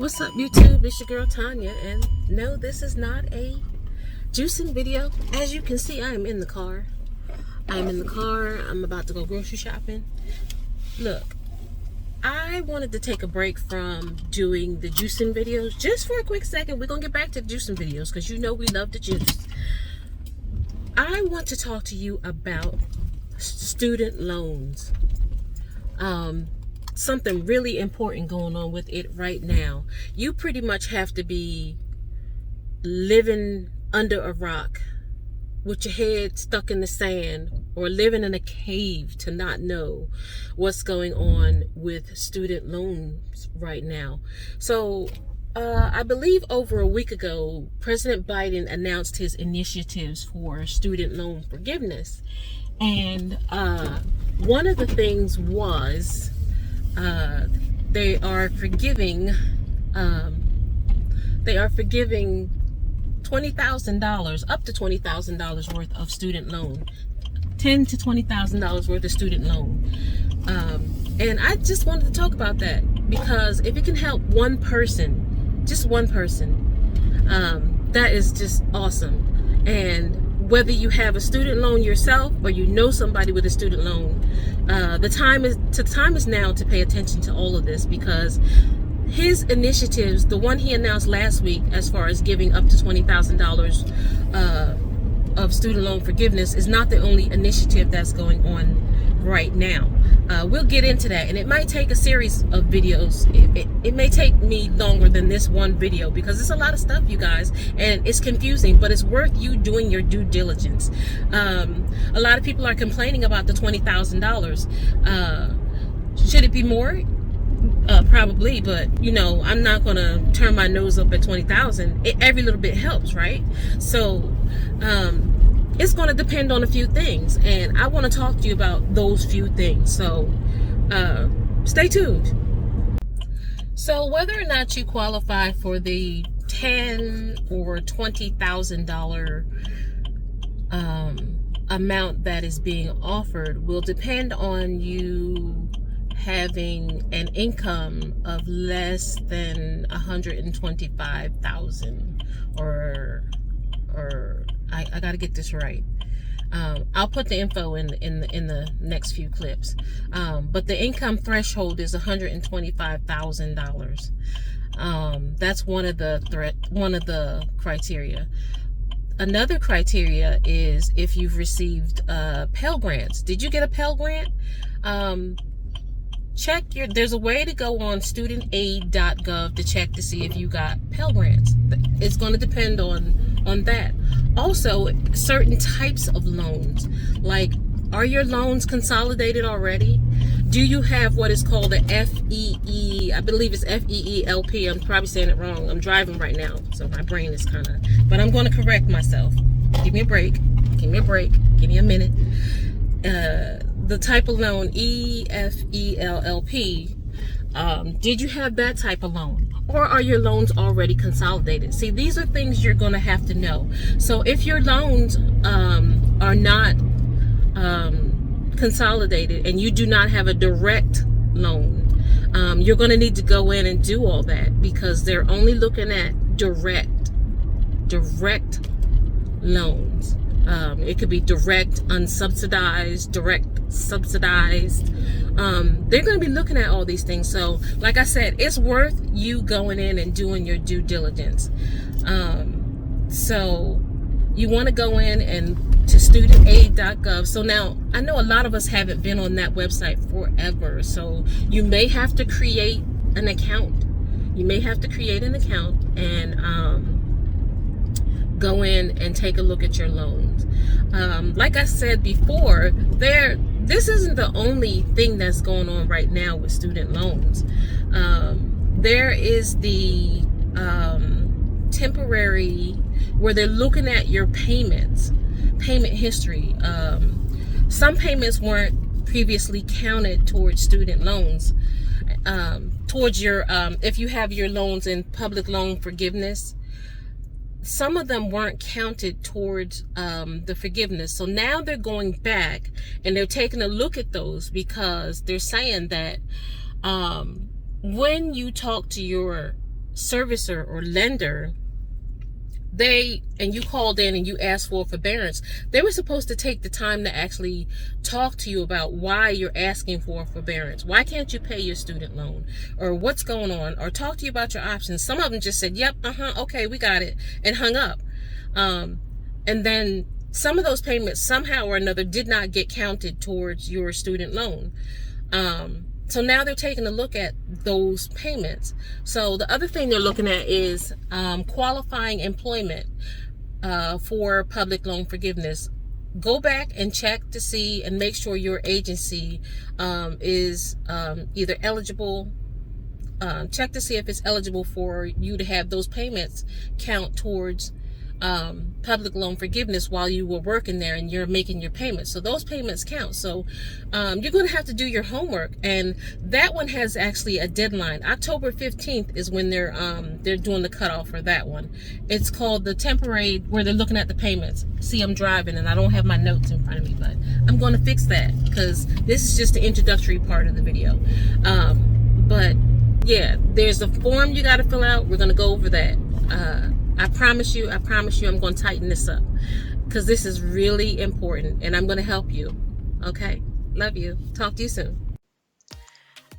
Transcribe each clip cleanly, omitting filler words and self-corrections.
What's up, YouTube? It's your girl Tanya, and no, this is not a juicing video. As you can see, I am in the car. I'm about to go grocery shopping. Look, I wanted to take a break from doing the juicing videos just for a quick second. We're gonna get back to the juicing videos because you know we love the juice. I want to talk to you about student loans. Something really important going on with it right now. You pretty much have to be living under a rock with your head stuck in the sand or living in a cave to not know what's going on with student loans right now. So I believe over a week ago, President Biden announced his initiatives for student loan forgiveness. And one of the things was they are forgiving $20,000, up to $20,000 worth of student loan, $10,000 to $20,000 worth of student loan. And I just wanted to talk about that because if it can help one person, just one person, that is just awesome. And whether you have a student loan yourself or you know somebody with a student loan, the time is now to pay attention to all of this, because his initiatives, the one he announced last week as far as giving up to $20,000 of student loan forgiveness, is not the only initiative that's going on right now. We'll get into that, and it might take a series of videos. It may take me longer than this one video because it's a lot of stuff, you guys, and it's confusing, but it's worth you doing your due diligence. A lot of people are complaining about the $20,000. Should it be more? Probably, but you know, I'm not gonna turn my nose up at 20,000. Every little bit helps, right? So it's going to depend on a few things, and I want to talk to you about those few things. So stay tuned. So whether or not you qualify for the $10,000 or $20,000 amount that is being offered will depend on you having an income of less than $125,000, or I got to get this right. I'll put the info in the next few clips. But the income threshold is $125,000. That's one of the criteria. Another criteria is if you've received Pell Grants. Did you get a Pell Grant? There's a way to go on Studentaid.gov to check to see if you got Pell Grants. It's going to depend on that. Also, certain types of loans, like, are your loans consolidated already? Do you have what is called a FEE? I believe it's FEELP. I'm probably saying it wrong. I'm driving right now, so my brain is but I'm going to correct myself. Give me a break. Give me a minute. The type of loan, EFELLP, did you have that type of loan? Or are your loans already consolidated? See, these are things you're going to have to know. So if your loans are not consolidated and you do not have a direct loan, you're going to need to go in and do all that, because they're only looking at direct loans. It could be direct unsubsidized, direct subsidized. They're going to be looking at all these things. So like I said, it's worth you going in and doing your due diligence. So you want to go in and to Studentaid.gov. So now I know a lot of us haven't been on that website forever, so you may have to create an account. And go in and take a look at your loans. Like I said before, this isn't the only thing that's going on right now with student loans. There is the temporary, where they're looking at your payment history. Some payments weren't previously counted towards student loans. Towards your, if you have your loans in public loan forgiveness, some of them weren't counted towards the forgiveness. So now they're going back and they're taking a look at those, because they're saying that when you talk to your servicer or lender, and you called in and you asked for forbearance, they were supposed to take the time to actually talk to you about why you're asking for forbearance. Why can't you pay your student loan, or what's going on, or talk to you about your options. Some of them just said, yep, okay, we got it, and hung up. And then some of those payments somehow or another did not get counted towards your student loan. So now they're taking a look at those payments. So the other thing they're looking at is qualifying employment for public loan forgiveness. Go back and check to see and make sure your agency is either eligible. Check to see if it's eligible for you to have those payments count towards public loan forgiveness while you were working there and you're making your payments. So those payments count. So you're going to have to do your homework, and that one has actually a deadline. October 15th is when they're doing the cutoff for that one. It's called the temporary, where they're looking at the payments. See, I'm driving and I don't have my notes in front of me, but I'm going to fix that because this is just the introductory part of the video. But yeah, there's a form you got to fill out. We're going to go over that. I promise you I'm going to tighten this up because this is really important, and I'm going to help you. Okay? Love you. Talk to you soon.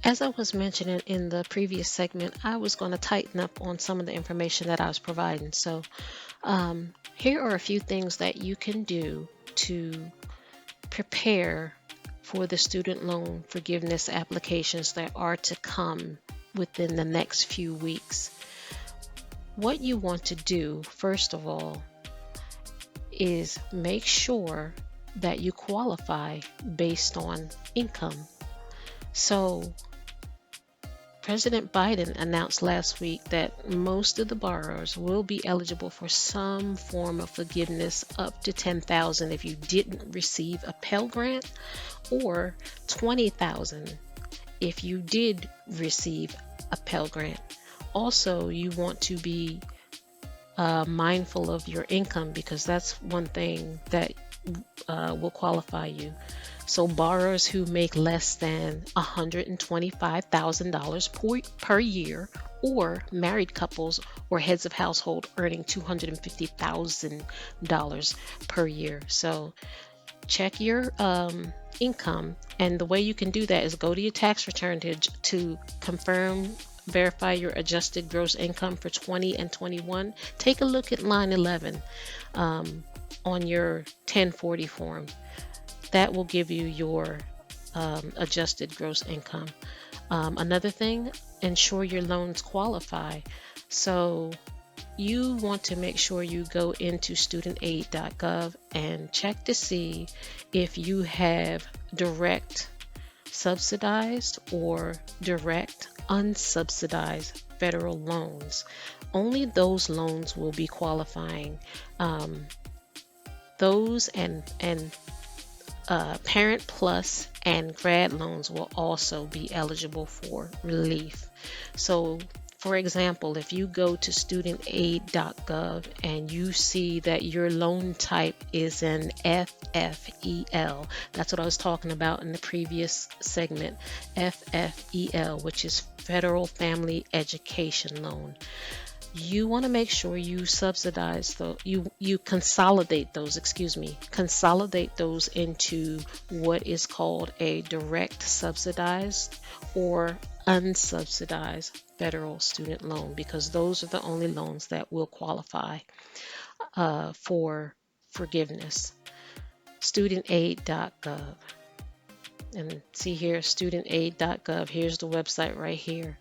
As I was mentioning in the previous segment, I was going to tighten up on some of the information that I was providing. So here are a few things that you can do to prepare for the student loan forgiveness applications that are to come within the next few weeks. What you want to do, first of all, is make sure that you qualify based on income. So President Biden announced last week that most of the borrowers will be eligible for some form of forgiveness up to $10,000 if you didn't receive a Pell Grant, or $20,000 if you did receive a Pell Grant. Also, you want to be mindful of your income, because that's one thing that will qualify you. So borrowers who make less than $125,000 per year, or married couples or heads of household earning $250,000 per year. So check your income, and the way you can do that is go to your tax return to verify your adjusted gross income for 20 and 21. Take a look at line 11 on your 1040 form. That will give you your adjusted gross income. Another thing, ensure your loans qualify. So you want to make sure you go into Studentaid.gov and check to see if you have direct subsidized or direct unsubsidized federal loans. Only those loans will be qualifying. Those and Parent Plus and Grad Loans will also be eligible for relief. So for example, if you go to Studentaid.gov and you see that your loan type is an FFEL, that's what I was talking about in the previous segment, FFEL, which is Federal Family Education Loan. You want to make sure you consolidate those into what is called a direct subsidized or unsubsidized federal student loan, because those are the only loans that will qualify for forgiveness. Studentaid.gov, and see here, Studentaid.gov. Here's the website right here.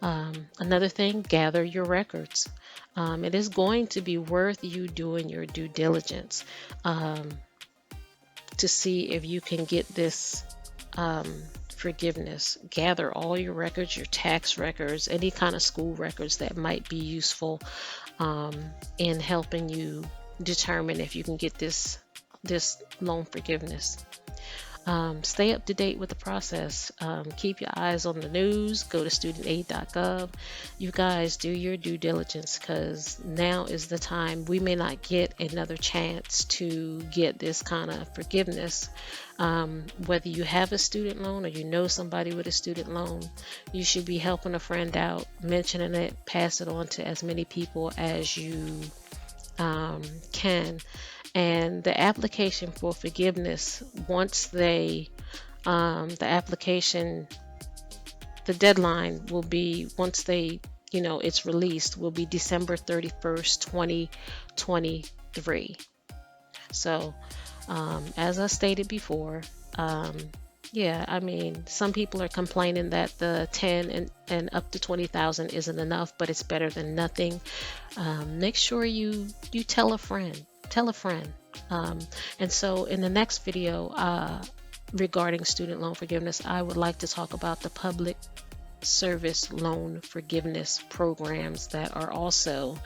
Another thing, gather your records. It is going to be worth you doing your due diligence to see if you can get this forgiveness. Gather all your records, your tax records, any kind of school records that might be useful in helping you determine if you can get this loan forgiveness. Stay up to date with the process. Keep your eyes on the news. Go to Studentaid.gov. You guys do your due diligence, because now is the time. We may not get another chance to get this kind of forgiveness. Whether you have a student loan or you know somebody with a student loan, you should be helping a friend out, mentioning it, pass it on to as many people as you can. And the application for forgiveness, once the deadline will be, once it's released, will be December 31st, 2023. So, as I stated before, some people are complaining that the 10 and up to 20,000 isn't enough, but it's better than nothing. Make sure you tell a friend. And so in the next video regarding student loan forgiveness, I would like to talk about the public service loan forgiveness programs that are also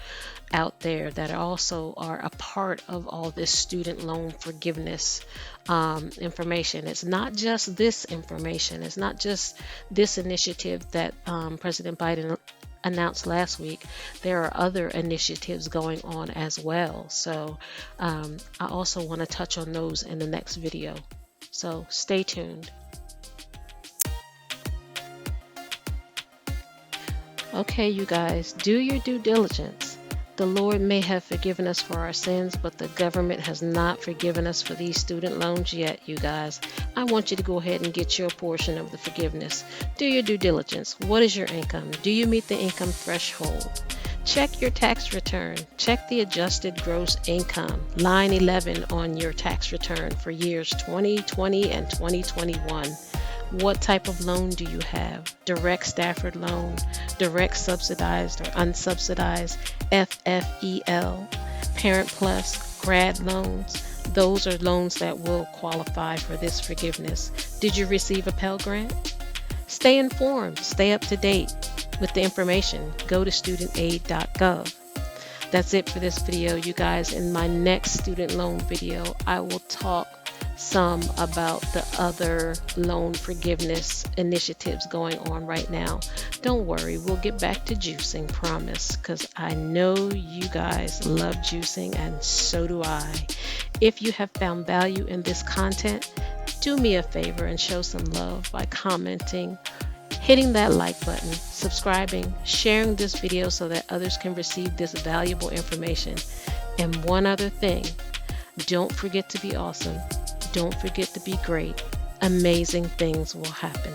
out there, that also are a part of all this student loan forgiveness information. It's not just this information. It's not just this initiative that President Biden announced last week. There are other initiatives going on as well. So I also want to touch on those in the next video. So stay tuned. Okay, you guys, do your due diligence. The Lord may have forgiven us for our sins, but the government has not forgiven us for these student loans yet, you guys. I want you to go ahead and get your portion of the forgiveness. Do your due diligence. What is your income? Do you meet the income threshold? Check your tax return. Check the adjusted gross income, line 11 on your tax return for years 2020 and 2021. What type of loan do you have? Direct Stafford loan, direct subsidized or unsubsidized, FFEL, Parent Plus, Grad Loans. Those are loans that will qualify for this forgiveness. Did you receive a Pell Grant? Stay informed, stay up to date with the information. Go to Studentaid.gov. That's it for this video, you guys. In my next student loan video, I will talk some about the other loan forgiveness initiatives going on right now. Don't worry, we'll get back to juicing, promise, because I know you guys love juicing, and so do I. If you have found value in this content, do me a favor and show some love by commenting, hitting that like button, subscribing, sharing this video so that others can receive this valuable information. And one other thing, don't forget to be awesome. Don't forget to be great. Amazing things will happen.